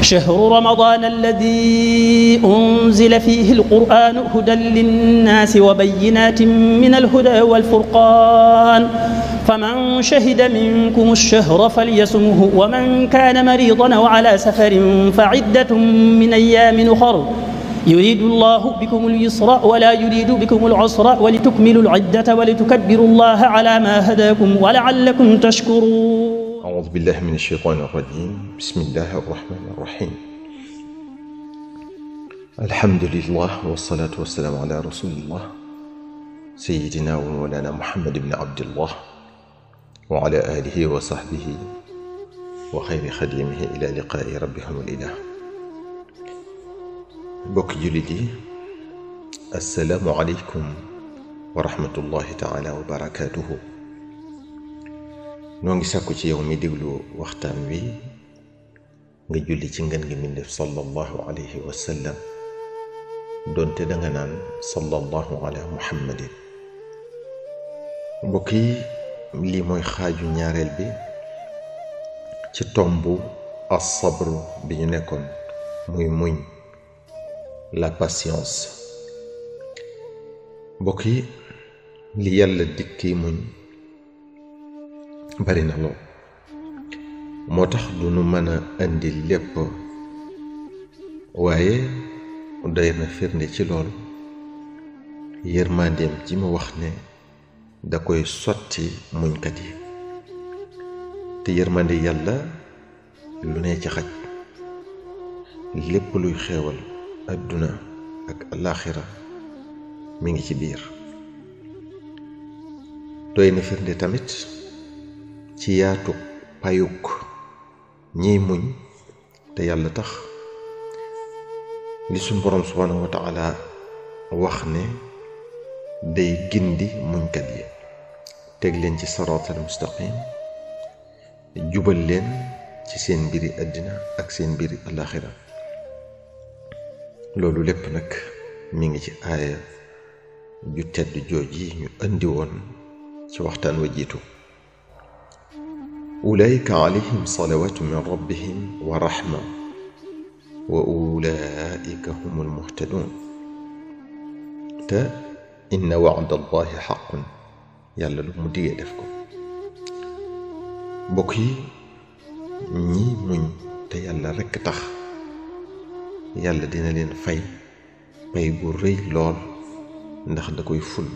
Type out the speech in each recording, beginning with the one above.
شهر رمضان الذي أنزل فيه القرآن هدى للناس وبينات من الهدى والفرقان فمن شهد منكم الشهر فليصمه ومن كان مريضا أو على سفر فعدة من أيام أخر يريد الله بكم اليسر ولا يريد بكم العسر ولتكملوا العدة ولتكبروا الله على ما هداكم ولعلكم تشكرون. أعوذ بالله من الشيطان الرجيم. بسم الله الرحمن الرحيم. الحمد لله والصلاة والسلام على رسول الله سيدنا ومولانا محمد بن عبد الله وعلى آله وصحبه وخير خديمه إلى لقاء ربهم الإله. bokk jullit yi, assalaamu aleykum wa rahmatullahi taala wa barakaatuhu. noo ngi sàkku ci yow mi déglu waxtaan wi nga julli ci ngën gi mbindéef sallallahu alayhi wa sallam, doonte danga naan sallallahu ala muhammadin. mbokk yi, lii mooy xaaju ñaareel bi ci tombu as-sabr bi ñu nekkoon, muy muñ, la patience. mbokk yi, li yàlla dikki muñ bari na lool, moo tax du nu mën a indi lépp, waaye doy na firnde ci lool yërmandeem ji ma wax ne da koy sotti muñkat yi. te yërmande yàlla lu ne ci xaj, lépp luy xeewal adduna ak alaaxira mi ngi ci biir. doy na firnde tamit ci yaatu payuk ñiy muñ te yàlla tax, li suñ boroom subhaanahu wa taala wax ne day gindi muñkat yi, teg leen ci saraatal mustaqim, jubal leen ci seen mbiri àddina ak seen mbiri alaaxira. loolu lépp nag mi ngi ci aaya ju tedd jooj yi ñu andi woon ci waxtaan wa jiitu. ulaika alayhim salawatu min rabbihim wa rahma wa ulaika humul muhtadun. te inna wa'da allahi haqqun, yàlla lu mu digee def ko. mbokk yi, ñi muñ te yàlla rekk tax, yàlla dina leen fay pay bu rëy lool, ndax da koy ful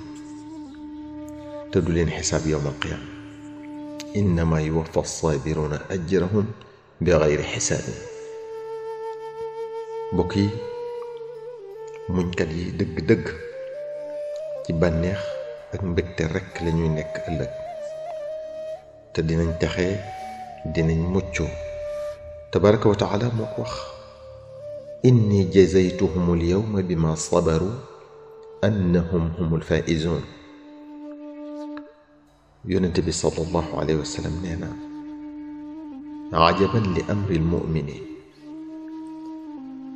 te du leen xisaab yawmal qiyaama. innama yuwaffa as-saabiruna ajrahum bi gayri xisaabin. mbokk yi, muñkat yi dëgg-dëgg ci bànneex ak mbégte rekk lañuy nekk ëllëg, te dinañ taxe, dinañ mucc. tabaraka wa taala moo ko wax: inni jazaytuhum al-yawma bima sabaru annahum humul faa'izun. yonent bi sallallahu alayhi wa sallam nee na: ajaban li amri al-mu'mini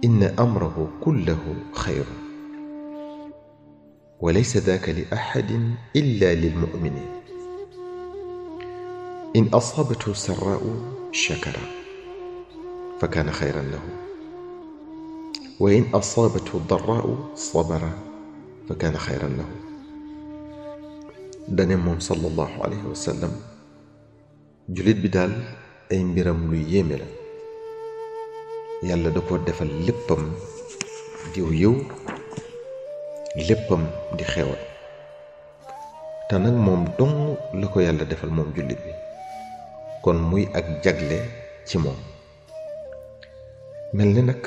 inna amrahu kullahu xayrun wa laysa daaka li ahadin illa lil-mu'mini in asaabathu sarraa'u shakara fa kaana xayran lahu wa in asaabathu darraa'u sabara fa kaana xayran lahu. dane moom sallallahu alayhi wa sallam, jullit bi daal ay mbiram lu yéeme la. yàlla da ko defal léppam diw yiw, léppam di xewal, te nag moom dong la ko yàlla defal moom jullit bi, kon muy ak jagle ci moom. mel ni nag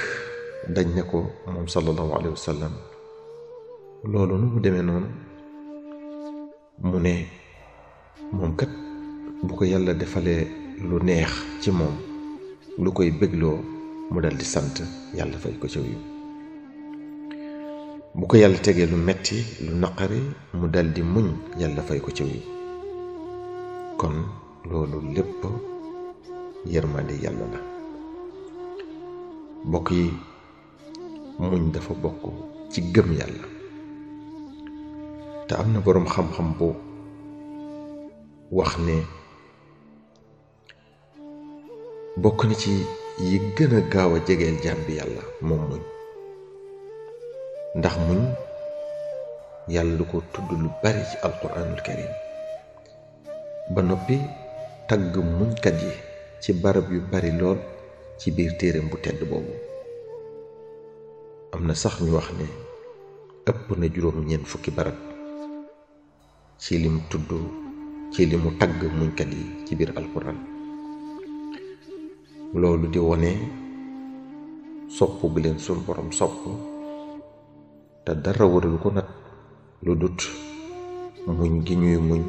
dañ ne ko moom sallallahu alayhi wa sallam, loolu nu mu demee noonu? mu ne moom kat bu ko yàlla defalee lu neex ci moom, lu koy bégloo, mu dal di sant yàlla, fay ko ci yiw. bu ko yàlla tegee lu metti, lu naqari, mu dal di muñ, yàlla fay ko ci yiw. kon loolu lépp yërmande yàlla la. mbokk yi, muñ dafa bokk ci gëm yàlla. te am na boroom xam-xam bu wax ne bokk na ci yi gën a gaaw a jegeel jaam bi yàlla moom muñ, ndax muñ yàlla du ko tudd lu bari ci alquranul karim ba noppi tagg muñkat yi ci barab yu bari lool ci biir téereem bu tedd boobu. am na sax ñu wax ne ëpp na juróom-ñeent fukki barab ci lim tudd ci limu tagg muñkat yi ci biir alquran. loolu di wone sopp bi leen sun borom sopp te dara waral ko nag lu dut muñ gi ñuy muñ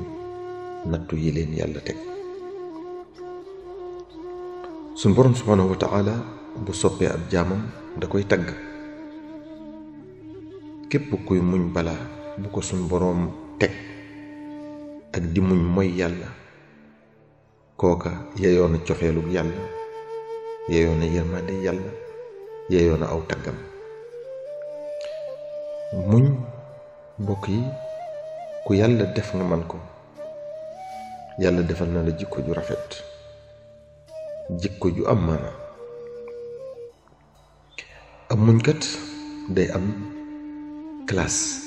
nattu yi leen yàlla teg. sun borom subhanahu wa ta'ala bu soppee ab jaamam da koy tagg. képp kuy muñ balaa bu ko sun borom teg ak di muñ mooy yàlla, kooka yeyoon na cofeelug yàlla, yeyoon na yërmande yàlla, yeyoon na aw taggam. muñ mbokk yi ku yàlla def nga man ko, yàlla defal na la jikko ju rafet, jikko ju am maana. ab muñkat day am classe,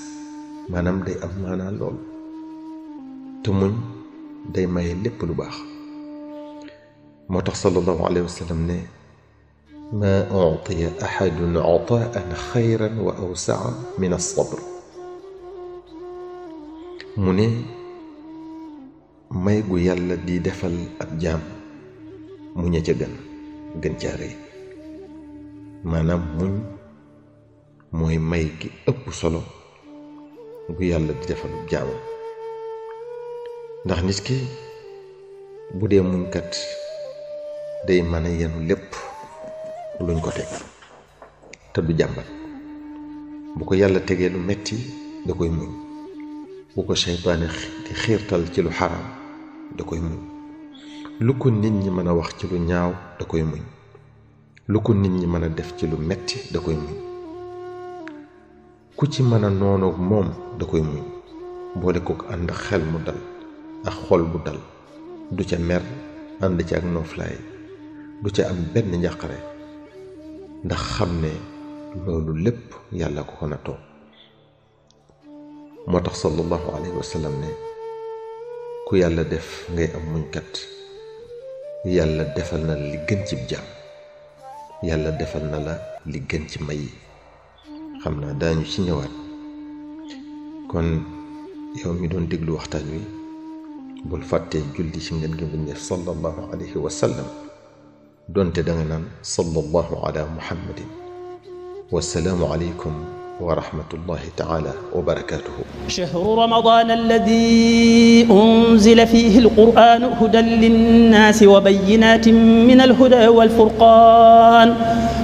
maanaam day am maana lool, te muñ day maye lépp lu baax. moo tax sallallahu alayhi wa sallam ne ma u'tiya ahadun ataan xayran wa awsaa min as-sabr. mu ne may gu yàlla di defal ab jaam muñ a ca gën caa rëy. maanaam muñ mooy may gi ëpp solo gu yàlla di defal ab jaam, ndax nit ki bu dee muñkat day mën a yenu lépp luñ ko teg te du jàmbat. bu ko yàlla tegee lu metti da koy muñ, bu ko seytaane di xiirtal ci lu xaraam da koy muñ, lu ko nit ñi mën a wax ci lu ñaaw da koy muñ, lu ko nit ñi mën a def ci lu metti da koy muñ, ku ci mën a noonoog moom da koy muñ, boole ko ànd xel mu dal ak xol bu dal, du ca mer, ànd ci ak nooflaay, du ca am benn njàqare, ndax xam ne loolu lépp yàlla ko ko nattoo. moo tax sallallahu alayhi wa sallam ne ku yàlla def ngay am muñkat, yàlla defal na li gën ci jaam, yàlla defal na la li gën ci may yi. xam naa daañu ci ñëwaat. kon yow mi doon déglu waxtaan wi bul fàttee julli ci ngeen gi mbindeef sallallahu alayhi wa sallam, donte da nga naan sallallahu ala muhammadin. wassalaamu aleykum ورحمة الله تعالى وبركاته. شهر رمضان الذي أنزل فيه القرآن هدى للناس وبينات من الهدى والفرقان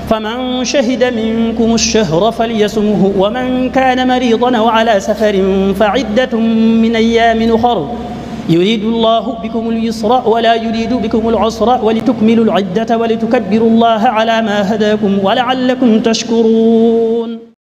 فمن شهد منكم الشهر فليصمه ومن كان مريضا أو على سفر فعدة من أيام أخر يريد الله بكم اليسر ولا يريد بكم العسر ولتكملوا العدة ولتكبروا الله على ما هداكم ولعلكم تشكرون.